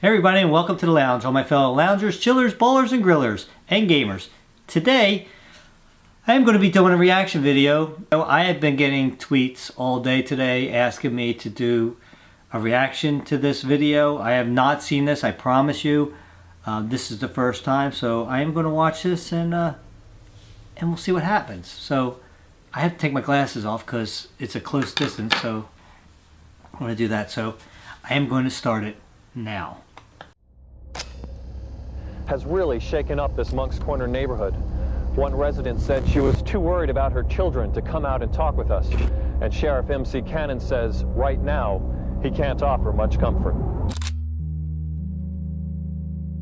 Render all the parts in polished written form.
Hey everybody, and welcome to the lounge, all my fellow loungers, chillers, ballers, and grillers, and gamers. Today, I am going to be doing a reaction video. I have been getting tweets all day today asking me to do a reaction to this video. I have not seen this, I promise you. This is the first time, so I am going to watch this and we'll see what happens. So, I have to take my glasses off because it's a close distance, so I'm going to do that. So, I am going to start it now. Has really shaken up this Moncks Corner neighborhood. One resident said she was too worried about her children to come out and talk with us. And Sheriff MC Cannon says right now he can't offer much comfort.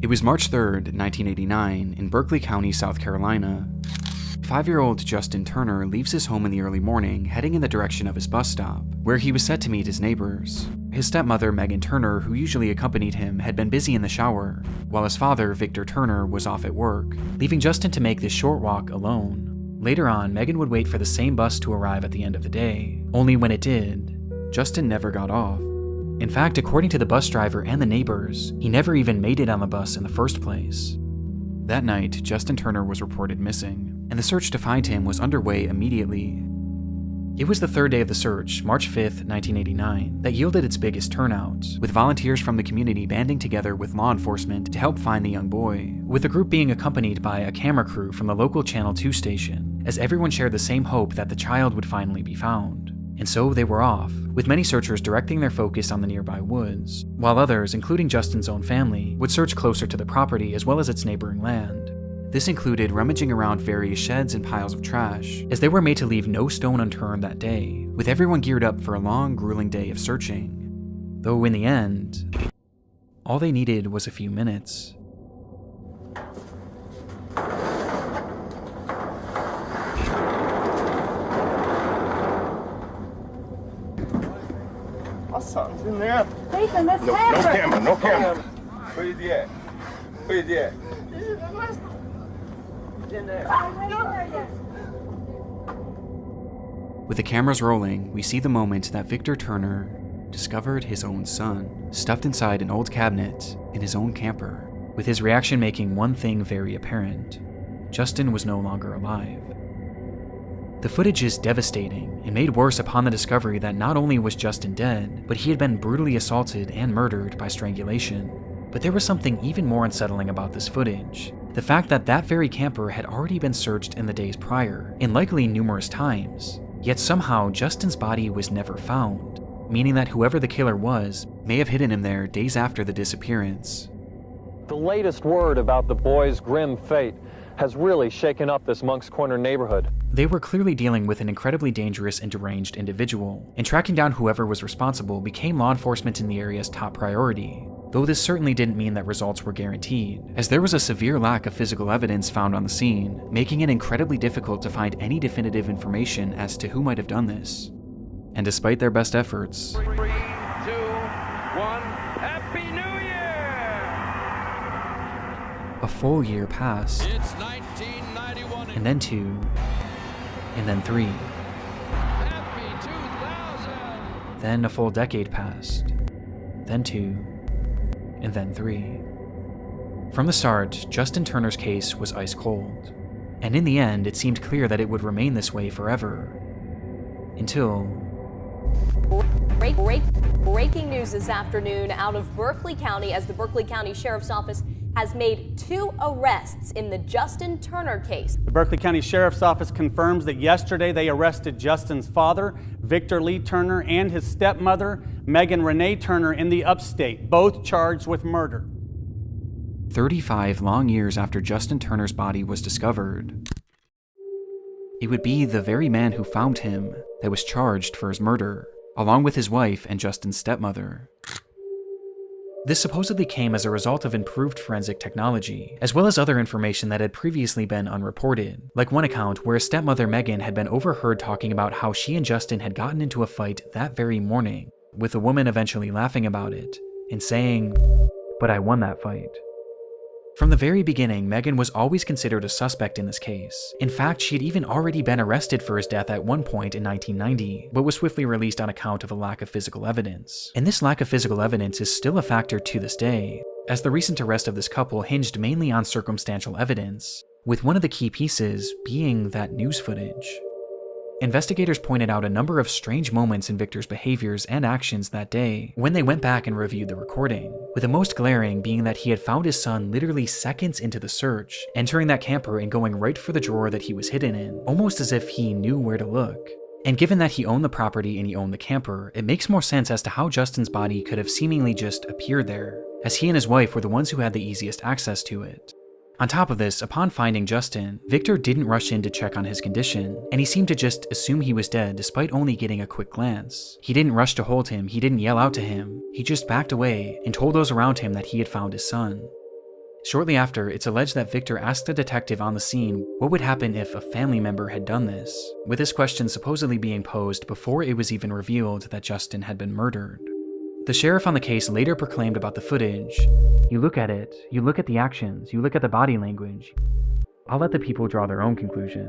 It was March 3rd, 1989, in Berkeley County, South Carolina. 5-year-old Justin Turner leaves his home in the early morning, heading in the direction of his bus stop, where he was set to meet his neighbors. His stepmother, Megan Turner, who usually accompanied him, had been busy in the shower, while his father, Victor Turner, was off at work, leaving Justin to make this short walk alone. Later on, Megan would wait for the same bus to arrive at the end of the day, only when it did, Justin never got off. In fact, according to the bus driver and the neighbors, he never even made it on the bus in the first place. That night, Justin Turner was reported missing, and the search to find him was underway immediately. It was the third day of the search, March 5th, 1989, that yielded its biggest turnout, with volunteers from the community banding together with law enforcement to help find the young boy, with the group being accompanied by a camera crew from the local Channel 2 station, as everyone shared the same hope that the child would finally be found. And so they were off, with many searchers directing their focus on the nearby woods, while others, including Justin's own family, would search closer to the property as well as its neighboring land. This included rummaging around various sheds and piles of trash, as they were made to leave no stone unturned that day, with everyone geared up for a long, grueling day of searching. Though in the end, all they needed was a few minutes. Oh, something's in there. Nathan, that's No camera, no camera. Where is he at? Where is he at? in there. With the cameras rolling, we see the moment that Victor Turner discovered his own son, stuffed inside an old cabinet in his own camper, with his reaction making one thing very apparent: Justin was no longer alive. The footage is devastating and made worse upon the discovery that not only was Justin dead, but he had been brutally assaulted and murdered by strangulation. But there was something even more unsettling about this footage: the fact that that very camper had already been searched in the days prior, and likely numerous times, yet somehow Justin's body was never found, meaning that whoever the killer was may have hidden him there days after the disappearance. The latest word about the boy's grim fate has really shaken up this Moncks Corner neighborhood. They were clearly dealing with an incredibly dangerous and deranged individual, and tracking down whoever was responsible became law enforcement in the area's top priority. Though this certainly didn't mean that results were guaranteed, as there was a severe lack of physical evidence found on the scene, making it incredibly difficult to find any definitive information as to who might have done this. And despite their best efforts, 3, 2, 1, Happy New Year! a full year passed, It's 1991. and then 2, and then 3. Happy 2000! Then a full decade passed, then 2, and then 3. From the start, Justin Turner's case was ice cold, and in the end, it seemed clear that it would remain this way forever. Until... Breaking news this afternoon out of Berkeley County, as the Berkeley County Sheriff's Office has made 2 arrests in the Justin Turner case. The Berkeley County Sheriff's Office confirms that yesterday they arrested Justin's father, Victor Lee Turner, and his stepmother, Megan Renee Turner, in the upstate, both charged with murder. 35 long years after Justin Turner's body was discovered, it would be the very man who found him that was charged for his murder, along with his wife and Justin's stepmother. This supposedly came as a result of improved forensic technology, as well as other information that had previously been unreported, like one account where his stepmother Megan had been overheard talking about how she and Justin had gotten into a fight that very morning, with the woman eventually laughing about it and saying, "But I won that fight." From the very beginning, Megan was always considered a suspect in this case. In fact, she had even already been arrested for his death at one point in 1990, but was swiftly released on account of a lack of physical evidence. And this lack of physical evidence is still a factor to this day, as the recent arrest of this couple hinged mainly on circumstantial evidence, with one of the key pieces being that news footage. Investigators pointed out a number of strange moments in Victor's behaviors and actions that day when they went back and reviewed the recording, with the most glaring being that he had found his son literally seconds into the search, entering that camper and going right for the drawer that he was hidden in, almost as if he knew where to look. And given that he owned the property and he owned the camper, it makes more sense as to how Justin's body could have seemingly just appeared there, as he and his wife were the ones who had the easiest access to it. On top of this, upon finding Justin, Victor didn't rush in to check on his condition, and he seemed to just assume he was dead despite only getting a quick glance. He didn't rush to hold him, he didn't yell out to him, he just backed away and told those around him that he had found his son. Shortly after, it's alleged that Victor asked a detective on the scene what would happen if a family member had done this, with this question supposedly being posed before it was even revealed that Justin had been murdered. The sheriff on the case later proclaimed about the footage, "You look at it, you look at the actions, you look at the body language. I'll let the people draw their own conclusion."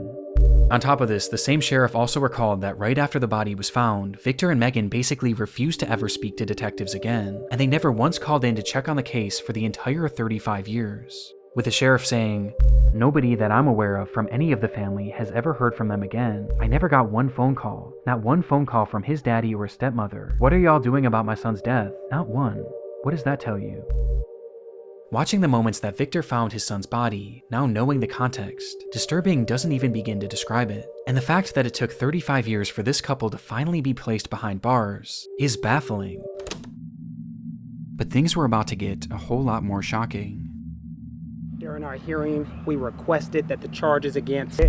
On top of this, the same sheriff also recalled that right after the body was found, Victor and Megan basically refused to ever speak to detectives again, and they never once called in to check on the case for the entire 35 years. With the sheriff saying, "Nobody that I'm aware of from any of the family has ever heard from them again. I never got one phone call. Not one phone call from his daddy or his stepmother. What are y'all doing about my son's death? Not one. What does that tell you?" Watching the moments that Victor found his son's body, now knowing the context, disturbing doesn't even begin to describe it. And the fact that it took 35 years for this couple to finally be placed behind bars is baffling. But things were about to get a whole lot more shocking. During our hearing, we requested that the charges against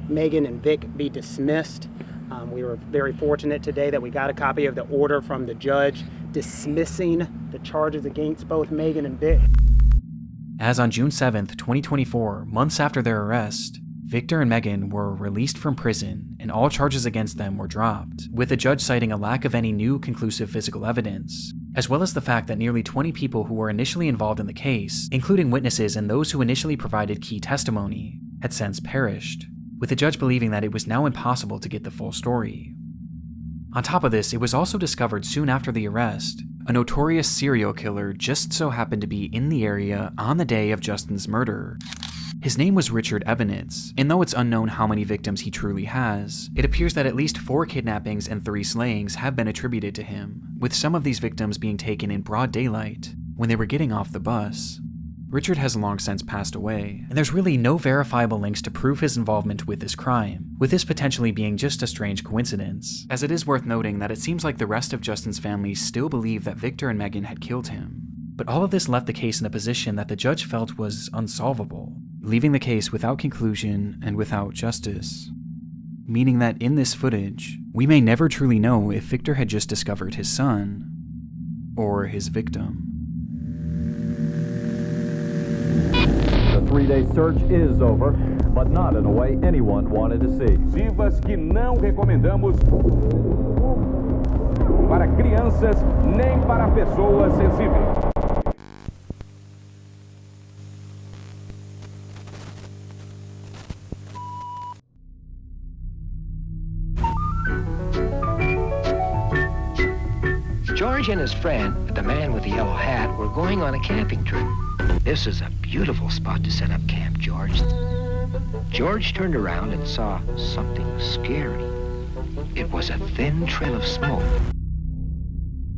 Megan and Vic be dismissed. We were very fortunate today that we got a copy of the order from the judge dismissing the charges against both Megan and Vic. As on June 7th, 2024, months after their arrest, Victor and Megan were released from prison and all charges against them were dropped, with the judge citing a lack of any new conclusive physical evidence, as well as the fact that nearly 20 people who were initially involved in the case, including witnesses and those who initially provided key testimony, had since perished, with the judge believing that it was now impossible to get the full story. On top of this, it was also discovered soon after the arrest, a notorious serial killer just so happened to be in the area on the day of Justin's murder. His name was Richard Ebenitz, and though it's unknown how many victims he truly has, it appears that at least 4 kidnappings and 3 slayings have been attributed to him, with some of these victims being taken in broad daylight when they were getting off the bus. Richard has long since passed away, and there's really no verifiable links to prove his involvement with this crime, with this potentially being just a strange coincidence, as it is worth noting that it seems like the rest of Justin's family still believe that Victor and Megan had killed him. But all of this left the case in a position that the judge felt was unsolvable, leaving the case without conclusion and without justice. Meaning that in this footage, we may never truly know if Victor had just discovered his son, or his victim. The 3-day search is over, but not in a way anyone wanted to see. Vivas que não recomendamos para crianças nem para pessoas sensíveis. George and his friend, the man with the yellow hat, were going on a camping trip. This is a beautiful spot to set up camp, George. George turned around and saw something scary. It was a thin trail of smoke.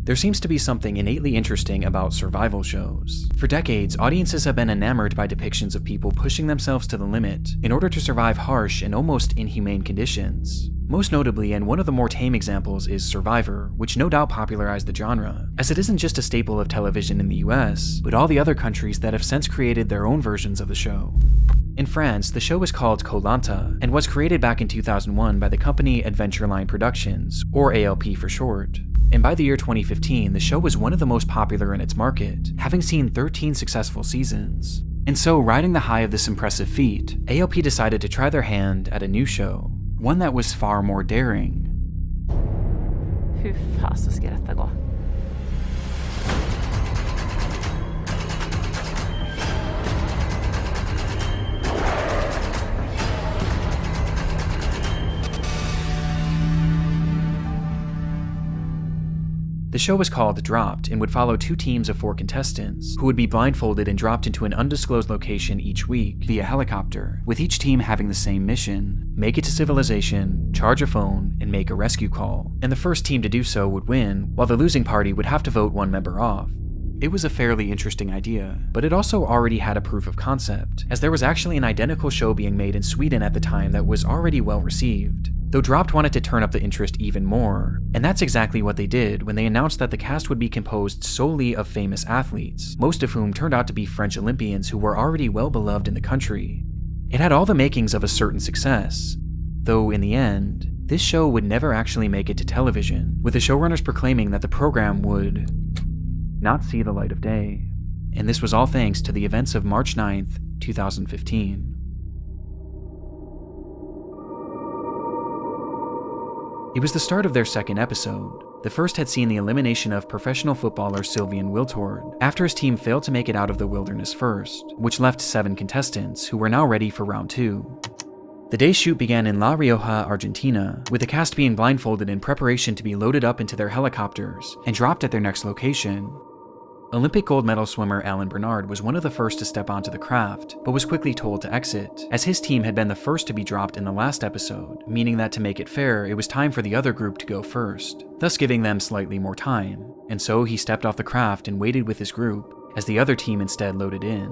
There seems to be something innately interesting about survival shows. For decades, audiences have been enamored by depictions of people pushing themselves to the limit in order to survive harsh and almost inhumane conditions. Most notably, and one of the more tame examples, is Survivor, which no doubt popularized the genre, as it isn't just a staple of television in the US, but all the other countries that have since created their own versions of the show. In France, the show was called Koh Lanta, and was created back in 2001 by the company Adventureline Productions, or ALP for short. And by the year 2015, the show was one of the most popular in its market, having seen 13 successful seasons. And so, riding the high of this impressive feat, ALP decided to try their hand at a new show, one that was far more daring. Hur fasen ska detta gå? show was called Dropped and would follow 2 teams of 4 contestants who would be blindfolded and dropped into an undisclosed location each week via helicopter, with each team having the same mission: make it to civilization, charge a phone, and make a rescue call. And the first team to do so would win, while the losing party would have to vote one member off. It was a fairly interesting idea, but it also already had a proof of concept, as there was actually an identical show being made in Sweden at the time that was already well received. Though Dropped wanted to turn up the interest even more, and that's exactly what they did when they announced that the cast would be composed solely of famous athletes, most of whom turned out to be French Olympians who were already well beloved in the country. It had all the makings of a certain success, though in the end, this show would never actually make it to television, with the showrunners proclaiming that the program would not see the light of day. And this was all thanks to the events of March 9th, 2015. It was the start of their second episode. The first had seen the elimination of professional footballer Sylvian Wiltord, after his team failed to make it out of the wilderness first, which left 7 contestants who were now ready for round 2. The day's shoot began in La Rioja, Argentina, with the cast being blindfolded in preparation to be loaded up into their helicopters and dropped at their next location. Olympic gold medal swimmer Alan Bernard was one of the first to step onto the craft, but was quickly told to exit, as his team had been the first to be dropped in the last episode, meaning that to make it fair, it was time for the other group to go first, thus giving them slightly more time, and so he stepped off the craft and waited with his group, as the other team instead loaded in.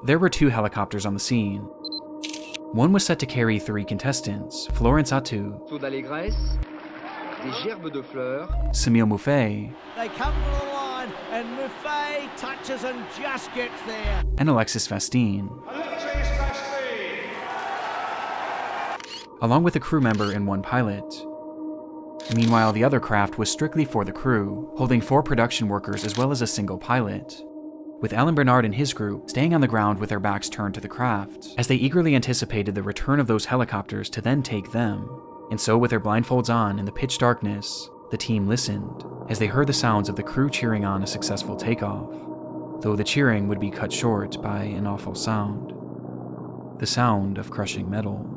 There were 2 helicopters on the scene. One was set to carry 3 contestants: Florence Attu, Semil Mouffet, They come to the line and Mouffet touches and just gets there. and Alexis Vastine, along with a crew member and 1 pilot. Meanwhile, the other craft was strictly for the crew, holding 4 production workers as well as a single pilot, with Alan Bernard and his group staying on the ground with their backs turned to the craft, as they eagerly anticipated the return of those helicopters to then take them. And so, with their blindfolds on in the pitch darkness, the team listened as they heard the sounds of the crew cheering on a successful takeoff, though the cheering would be cut short by an awful sound: the sound of crushing metal.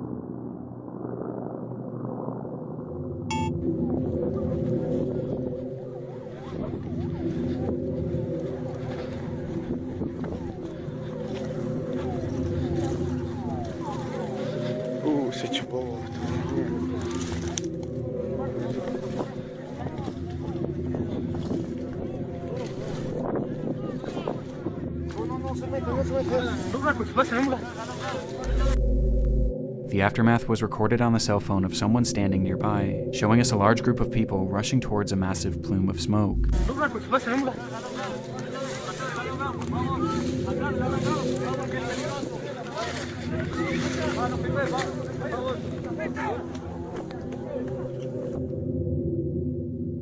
The aftermath was recorded on the cell phone of someone standing nearby, showing us a large group of people rushing towards a massive plume of smoke.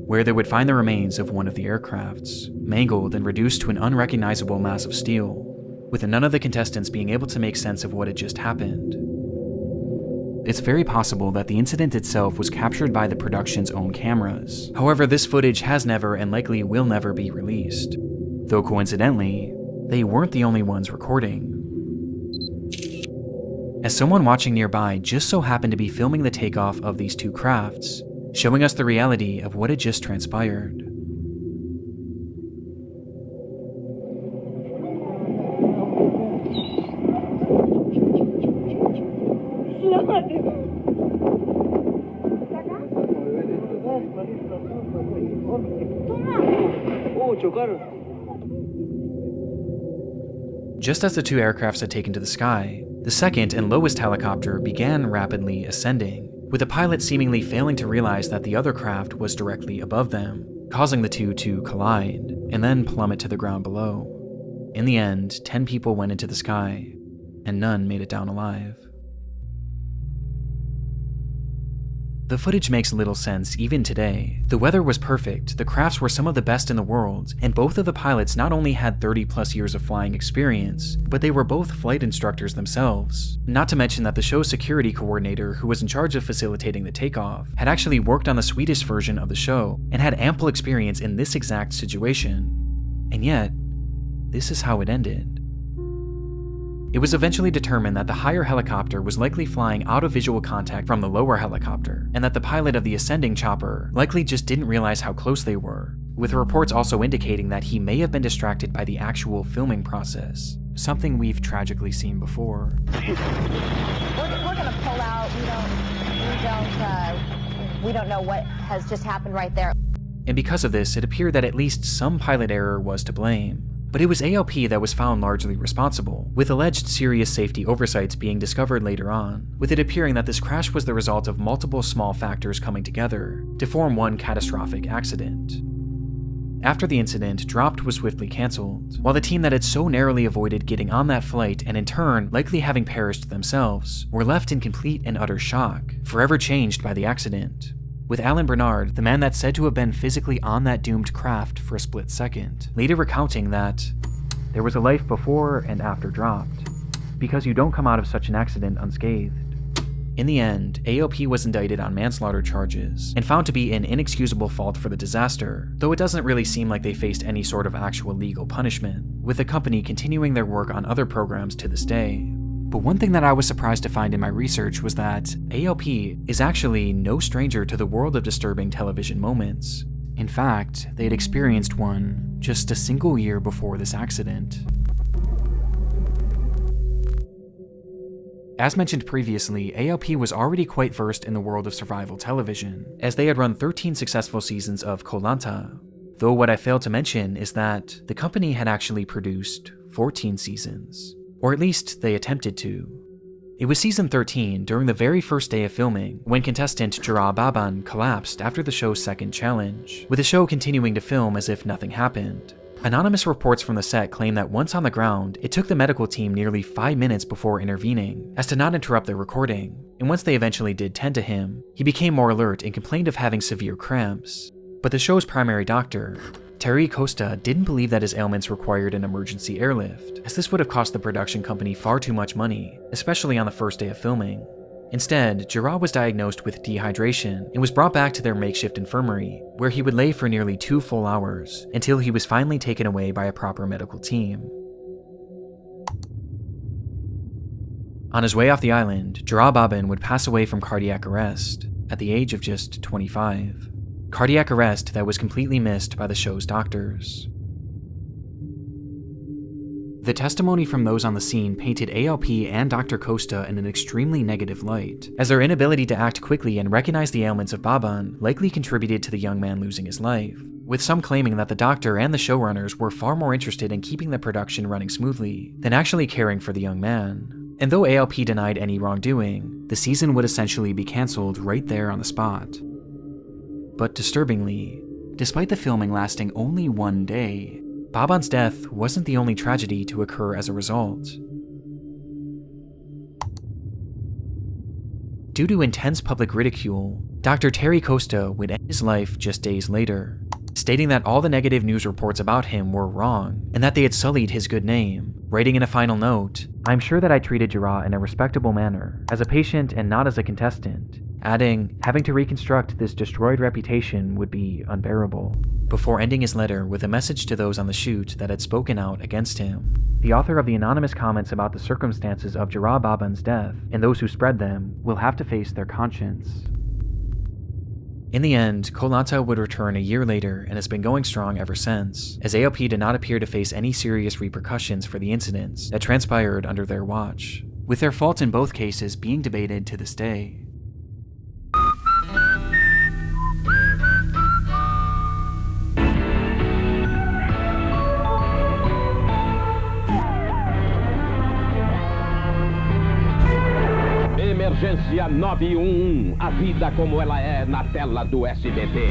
Where they would find the remains of one of the aircrafts, mangled and reduced to an unrecognizable mass of steel, with none of the contestants being able to make sense of what had just happened. It's very possible that the incident itself was captured by the production's own cameras. However, this footage has never and likely will never be released, though coincidentally, they weren't the only ones recording, as someone watching nearby just so happened to be filming the takeoff of these 2 crafts, showing us the reality of what had just transpired. Just as the 2 aircrafts had taken to the sky, the second and lowest helicopter began rapidly ascending, with the pilot seemingly failing to realize that the other craft was directly above them, causing the 2 to collide, and then plummet to the ground below. In the end, 10 people went into the sky, and none made it down alive. The footage makes little sense even today. The weather was perfect, the crafts were some of the best in the world, and both of the pilots not only had 30+ years of flying experience, but they were both flight instructors themselves. Not to mention that the show's security coordinator, who was in charge of facilitating the takeoff, had actually worked on the Swedish version of the show, and had ample experience in this exact situation. And yet, this is how it ended. It was eventually determined that the higher helicopter was likely flying out of visual contact from the lower helicopter, and that the pilot of the ascending chopper likely just didn't realize how close they were, with reports also indicating that he may have been distracted by the actual filming process, something we've tragically seen before. We're gonna pull out. We don't know what has just happened right there. And because of this, it appeared that at least some pilot error was to blame. But it was ALP that was found largely responsible, with alleged serious safety oversights being discovered later on, with it appearing that this crash was the result of multiple small factors coming together to form one catastrophic accident. After the incident, Dropped was swiftly cancelled, while the team that had so narrowly avoided getting on that flight and in turn likely having perished themselves were left in complete and utter shock, forever changed by the accident. With Alan Bernard, the man that's said to have been physically on that doomed craft for a split second, later recounting that there was a life before and after Dropped, because you don't come out of such an accident unscathed. In the end, AOP was indicted on manslaughter charges and found to be an inexcusable fault for the disaster, though it doesn't really seem like they faced any sort of actual legal punishment, with the company continuing their work on other programs to this day. But one thing that I was surprised to find in my research was that ALP is actually no stranger to the world of disturbing television moments. In fact, they had experienced one just a single year before this accident. As mentioned previously, ALP was already quite versed in the world of survival television, as they had run 13 successful seasons of Koh Lanta. Though what I failed to mention is that the company had actually produced 14 seasons. Or at least they attempted to. It was season 13, during the very first day of filming, when contestant Jara Baban collapsed after the show's second challenge, with the show continuing to film as if nothing happened. Anonymous reports from the set claim that once on the ground, it took the medical team nearly 5 minutes before intervening, as to not interrupt their recording, and once they eventually did tend to him, he became more alert and complained of having severe cramps. But the show's primary doctor, Terry Costa, didn't believe that his ailments required an emergency airlift, as this would have cost the production company far too much money, especially on the first day of filming. Instead, Jara was diagnosed with dehydration and was brought back to their makeshift infirmary, where he would lay for nearly 2 full hours, until he was finally taken away by a proper medical team. On his way off the island, Jara Baban would pass away from cardiac arrest at the age of just 25. Cardiac arrest that was completely missed by the show's doctors. The testimony from those on the scene painted ALP and Dr. Costa in an extremely negative light, as their inability to act quickly and recognize the ailments of Baban likely contributed to the young man losing his life, with some claiming that the doctor and the showrunners were far more interested in keeping the production running smoothly than actually caring for the young man. And though ALP denied any wrongdoing, the season would essentially be cancelled right there on the spot. But disturbingly, despite the filming lasting only 1 day, Baban's death wasn't the only tragedy to occur as a result. Due to intense public ridicule, Dr. Terry Costa would end his life just days later, stating that all the negative news reports about him were wrong and that they had sullied his good name, writing in a final note, "I'm sure that I treated Jara in a respectable manner, as a patient and not as a contestant," adding, "having to reconstruct this destroyed reputation would be unbearable," before ending his letter with a message to those on the shoot that had spoken out against him. The author of the anonymous comments about the circumstances of Jara Baban's death, and those who spread them, will have to face their conscience. In the end, Koh Lanta would return a year later and has been going strong ever since, as ALP did not appear to face any serious repercussions for the incidents that transpired under their watch, with their fault in both cases being debated to this day. Emergência 911, a vida como ela é na tela do SBT.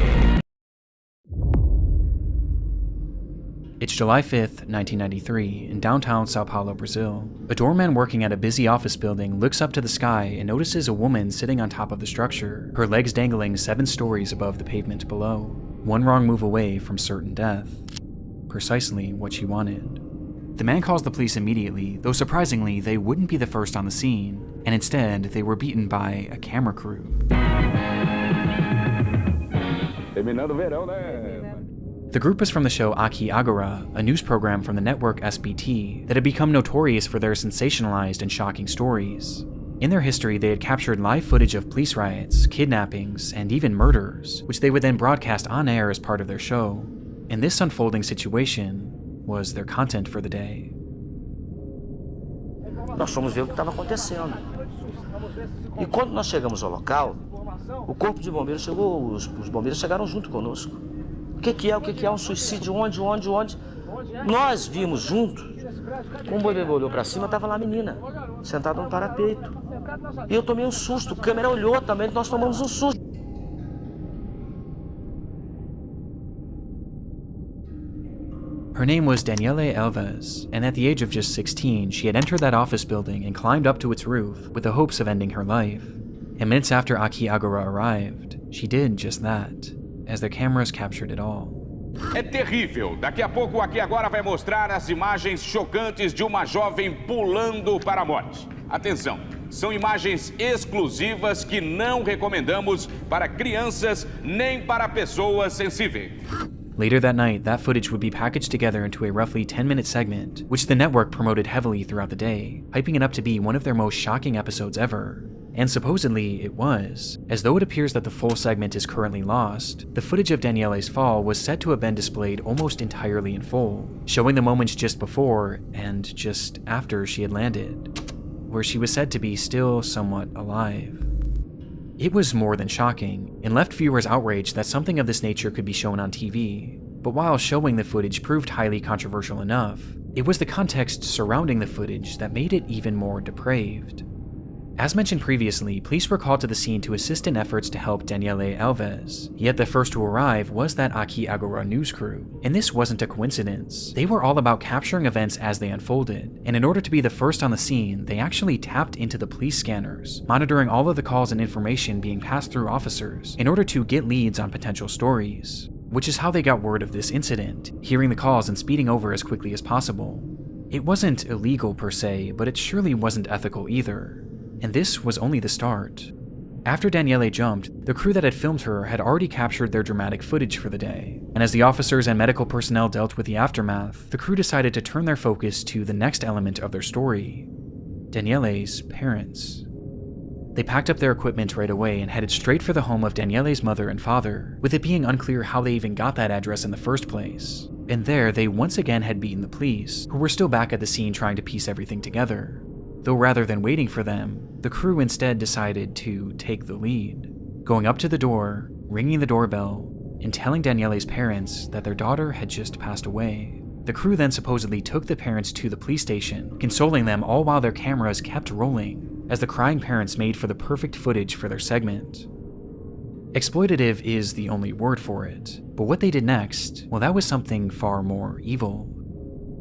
It's July 5th, 1993, in downtown Sao Paulo, Brazil. A doorman working at a busy office building looks up to the sky and notices a woman sitting on top of the structure, her legs dangling 7 stories above the pavement below, one wrong move away from certain death. Precisely what she wanted. The man calls the police immediately, though surprisingly, they wouldn't be the first on the scene, and instead, they were beaten by a camera crew. The group was from the show Aki Agora, a news program from the network SBT that had become notorious for their sensationalized and shocking stories. In their history, they had captured live footage of police riots, kidnappings, and even murders, which they would then broadcast on air as part of their show. And this unfolding situation was their content for the day. Nós fomos ver o que estava acontecendo. E quando nós chegamos ao local, o corpo de bombeiros chegou, os bombeiros chegaram junto conosco. O que é um suicídio? Onde? Nós vimos junto. Quando o bombeiro olhou para cima, estava lá a menina, sentada no parapeito. E eu tomei um susto, a câmera olhou também, nós tomamos um susto. Her name was Daniele Alves, and at the age of just 16, she had entered that office building and climbed up to its roof with the hopes of ending her life. And minutes after Aki Agora arrived, she did just that, as their cameras captured it all. É terrível. Daqui a pouco o Aqui Agora vai mostrar as imagens chocantes de uma jovem pulando para a morte. Atenção, são imagens exclusivas que não recomendamos para crianças nem para pessoas sensíveis. Later that night, that footage would be packaged together into a roughly 10-minute segment, which the network promoted heavily throughout the day, hyping it up to be one of their most shocking episodes ever. And supposedly it was. As though it appears that the full segment is currently lost, the footage of Daniele's fall was said to have been displayed almost entirely in full, showing the moments just before and just after she had landed, where she was said to be still somewhat alive. It was more than shocking, and left viewers outraged that something of this nature could be shown on TV. But while showing the footage proved highly controversial enough, it was the context surrounding the footage that made it even more depraved. As mentioned previously, police were called to the scene to assist in efforts to help Daniele Alves, yet the first to arrive was that Aki Agora news crew. And this wasn't a coincidence. They were all about capturing events as they unfolded, and in order to be the first on the scene, they actually tapped into the police scanners, monitoring all of the calls and information being passed through officers in order to get leads on potential stories. Which is how they got word of this incident, hearing the calls and speeding over as quickly as possible. It wasn't illegal per se, but it surely wasn't ethical either. And this was only the start. After Daniele jumped, the crew that had filmed her had already captured their dramatic footage for the day, and as the officers and medical personnel dealt with the aftermath, the crew decided to turn their focus to the next element of their story: Daniele's parents. They packed up their equipment right away and headed straight for the home of Daniele's mother and father, with it being unclear how they even got that address in the first place. And there, they once again had beaten the police, who were still back at the scene trying to piece everything together. Though rather than waiting for them, the crew instead decided to take the lead, going up to the door, ringing the doorbell, and telling Daniele's parents that their daughter had just passed away. The crew then supposedly took the parents to the police station, consoling them all while their cameras kept rolling, as the crying parents made for the perfect footage for their segment. Exploitative is the only word for it, but what they did next, well, that was something far more evil.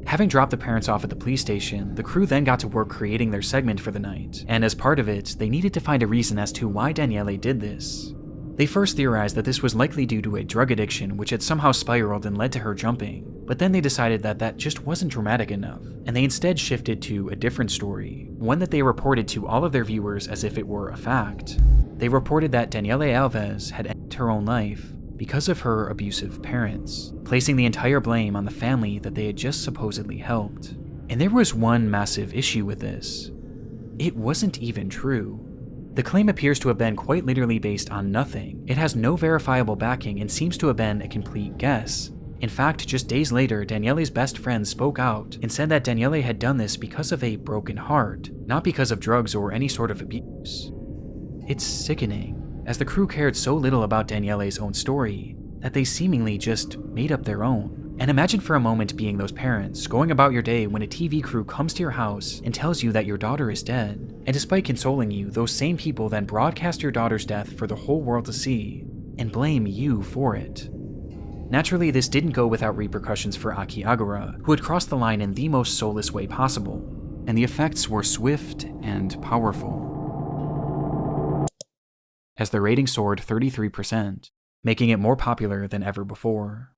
Having dropped the parents off at the police station, the crew then got to work creating their segment for the night, and as part of it, they needed to find a reason as to why Daniele did this. They first theorized that this was likely due to a drug addiction which had somehow spiraled and led to her jumping, but then they decided that that just wasn't dramatic enough, and they instead shifted to a different story, one that they reported to all of their viewers as if it were a fact. They reported that Daniele Alves had ended her own life because of her abusive parents, placing the entire blame on the family that they had just supposedly helped. And there was one massive issue with this. It wasn't even true. The claim appears to have been quite literally based on nothing. It has no verifiable backing and seems to have been a complete guess. In fact, just days later, Daniele's best friend spoke out and said that Daniele had done this because of a broken heart, not because of drugs or any sort of abuse. It's sickening, as the crew cared so little about Daniele's own story that they seemingly just made up their own. And imagine for a moment being those parents, going about your day when a TV crew comes to your house and tells you that your daughter is dead, and despite consoling you, those same people then broadcast your daughter's death for the whole world to see, and blame you for it. Naturally, this didn't go without repercussions for Aki Agora, who had crossed the line in the most soulless way possible, and the effects were swift and powerful, as the rating soared 33%, making it more popular than ever before.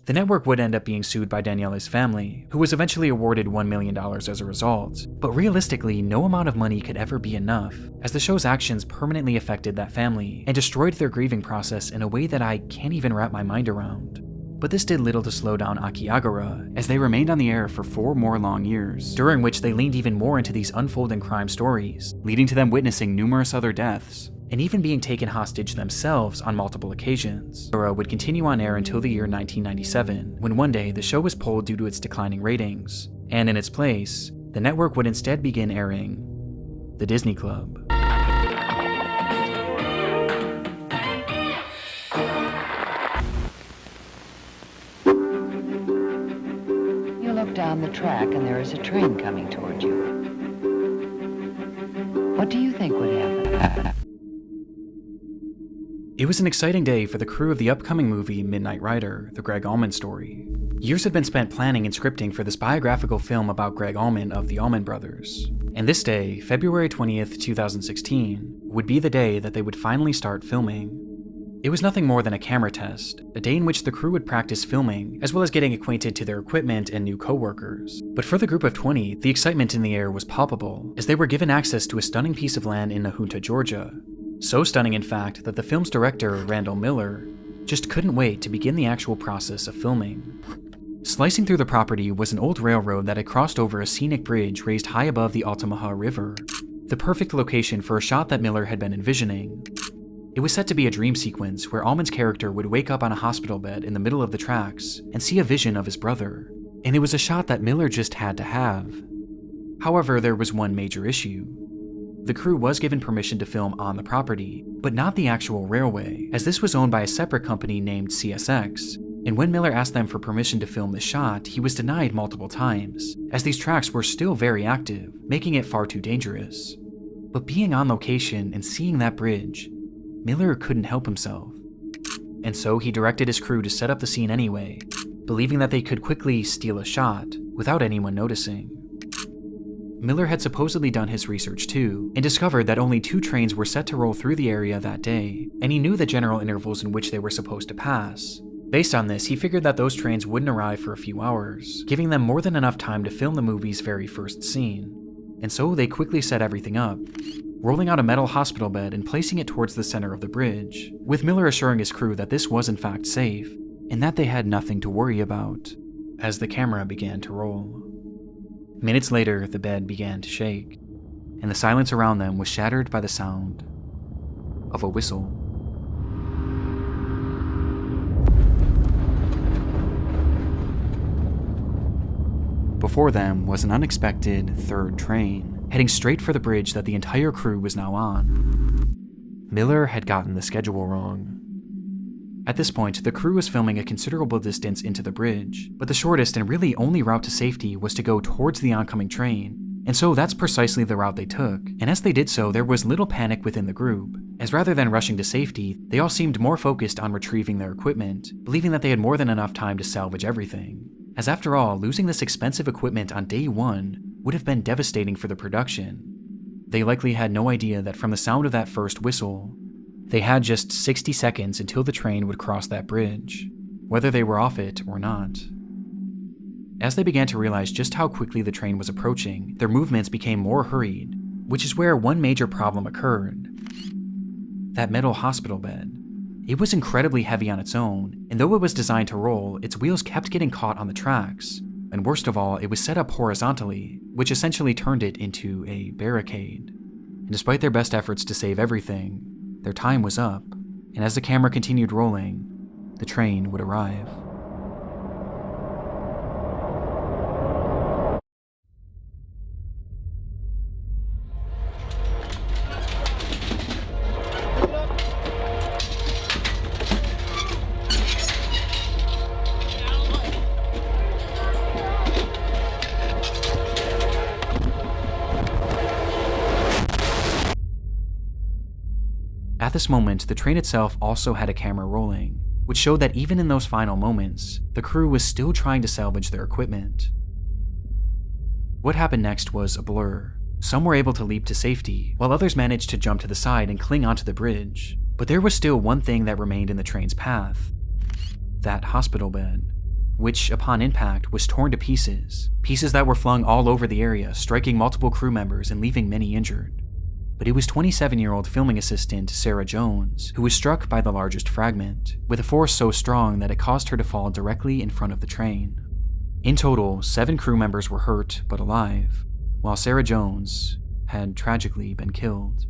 The network would end up being sued by Daniele's family, who was eventually awarded $1 million as a result, but realistically, no amount of money could ever be enough, as the show's actions permanently affected that family and destroyed their grieving process in a way that I can't even wrap my mind around. But this did little to slow down Akiagara, as they remained on the air for 4 more long years, during which they leaned even more into these unfolding crime stories, leading to them witnessing numerous other deaths, and even being taken hostage themselves on multiple occasions. Akiagara would continue on air until the year 1997, when one day the show was pulled due to its declining ratings, and in its place, the network would instead begin airing The Disney Club. You look down the track and there is a train coming toward you. What do you think would happen? It was an exciting day for the crew of the upcoming movie Midnight Rider, the Gregg Allman story. Years had been spent planning and scripting for this biographical film about Gregg Allman of the Allman Brothers. And this day, February 20th, 2016, would be the day that they would finally start filming. It was nothing more than a camera test, a day in which the crew would practice filming, as well as getting acquainted to their equipment and new co-workers. But for the group of 20, the excitement in the air was palpable, as they were given access to a stunning piece of land in Nahunta, Georgia. So stunning, in fact, that the film's director, Randall Miller, just couldn't wait to begin the actual process of filming. Slicing through the property was an old railroad that had crossed over a scenic bridge raised high above the Altamaha River, the perfect location for a shot that Miller had been envisioning. It was set to be a dream sequence where Allman's character would wake up on a hospital bed in the middle of the tracks and see a vision of his brother, and it was a shot that Miller just had to have. However, there was one major issue. The crew was given permission to film on the property, but not the actual railway, as this was owned by a separate company named CSX, and when Miller asked them for permission to film the shot, he was denied multiple times, as these tracks were still very active, making it far too dangerous. But being on location and seeing that bridge, Miller couldn't help himself. And so he directed his crew to set up the scene anyway, believing that they could quickly steal a shot without anyone noticing. Miller had supposedly done his research too, and discovered that only 2 trains were set to roll through the area that day, and he knew the general intervals in which they were supposed to pass. Based on this, he figured that those trains wouldn't arrive for a few hours, giving them more than enough time to film the movie's very first scene. And so they quickly set everything up, rolling out a metal hospital bed and placing it towards the center of the bridge, with Miller assuring his crew that this was in fact safe, and that they had nothing to worry about, as the camera began to roll. Minutes later, the bed began to shake, and the silence around them was shattered by the sound of a whistle. Before them was an unexpected third train, heading straight for the bridge that the entire crew was now on. Miller had gotten the schedule wrong. At this point, the crew was filming a considerable distance into the bridge, but the shortest and really only route to safety was to go towards the oncoming train, and so that's precisely the route they took. And as they did so, there was little panic within the group, as rather than rushing to safety, they all seemed more focused on retrieving their equipment, believing that they had more than enough time to salvage everything. As after all, losing this expensive equipment on day 1 would have been devastating for the production. They likely had no idea that from the sound of that first whistle, they had just 60 seconds until the train would cross that bridge, whether they were off it or not. As they began to realize just how quickly the train was approaching, their movements became more hurried, which is where one major problem occurred. That metal hospital bed. It was incredibly heavy on its own, and though it was designed to roll, its wheels kept getting caught on the tracks, and worst of all, it was set up horizontally, which essentially turned it into a barricade. And despite their best efforts to save everything, their time was up, and as the camera continued rolling, the train would arrive. At this moment, the train itself also had a camera rolling, which showed that even in those final moments, the crew was still trying to salvage their equipment. What happened next was a blur. Some were able to leap to safety, while others managed to jump to the side and cling onto the bridge. But there was still one thing that remained in the train's path. That hospital bed, which upon impact was torn to pieces, pieces that were flung all over the area, striking multiple crew members and leaving many injured. but it was 27-year-old filming assistant Sarah Jones who was struck by the largest fragment, with a force so strong that it caused her to fall directly in front of the train. In total, 7 crew members were hurt but alive, while Sarah Jones had tragically been killed.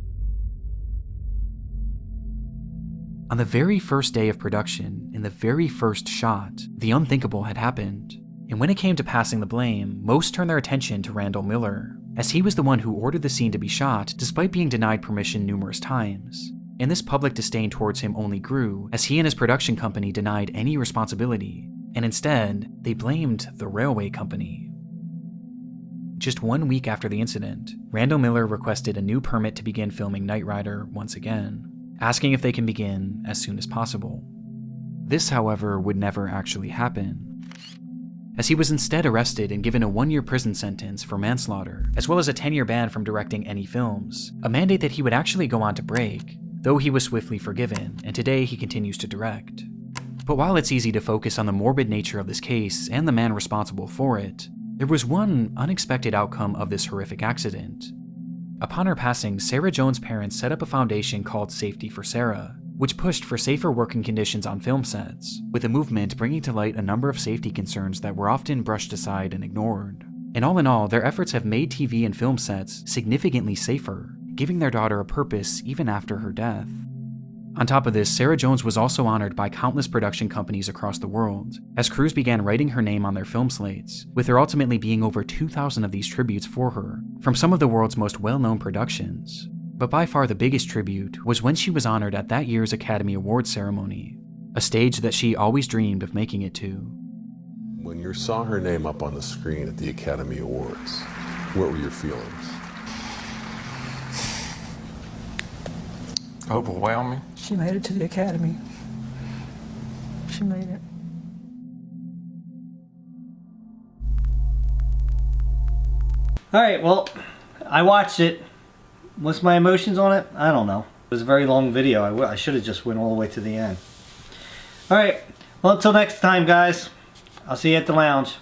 On the very first day of production, in the very first shot, the unthinkable had happened. And when it came to passing the blame, most turned their attention to Randall Miller, as he was the one who ordered the scene to be shot despite being denied permission numerous times. And this public disdain towards him only grew as he and his production company denied any responsibility, and instead, they blamed the railway company. Just 1 week after the incident, Randall Miller requested a new permit to begin filming Knight Rider once again, asking if they can begin as soon as possible. This, however, would never actually happen, as he was instead arrested and given a 1-year prison sentence for manslaughter, as well as a 10-year ban from directing any films, a mandate that he would actually go on to break, though he was swiftly forgiven, and today he continues to direct. But while it's easy to focus on the morbid nature of this case and the man responsible for it, there was one unexpected outcome of this horrific accident. Upon her passing, Sarah Jones' parents set up a foundation called Safety for Sarah, which pushed for safer working conditions on film sets, with the movement bringing to light a number of safety concerns that were often brushed aside and ignored. And all in all, their efforts have made TV and film sets significantly safer, giving their daughter a purpose even after her death. On top of this, Sarah Jones was also honored by countless production companies across the world, as crews began writing her name on their film slates, with there ultimately being over 2,000 of these tributes for her, from some of the world's most well-known productions. But by far the biggest tribute was when she was honored at that year's Academy Awards ceremony, a stage that she always dreamed of making it to. When you saw her name up on the screen at the Academy Awards, what were your feelings? Overwhelming. She made it to the Academy. She made it. All right, well, I watched it. What's my emotions on it? I don't know. It was a very long video. I should have just went all the way to the end. All right, well, until next time, guys. I'll see you at the lounge.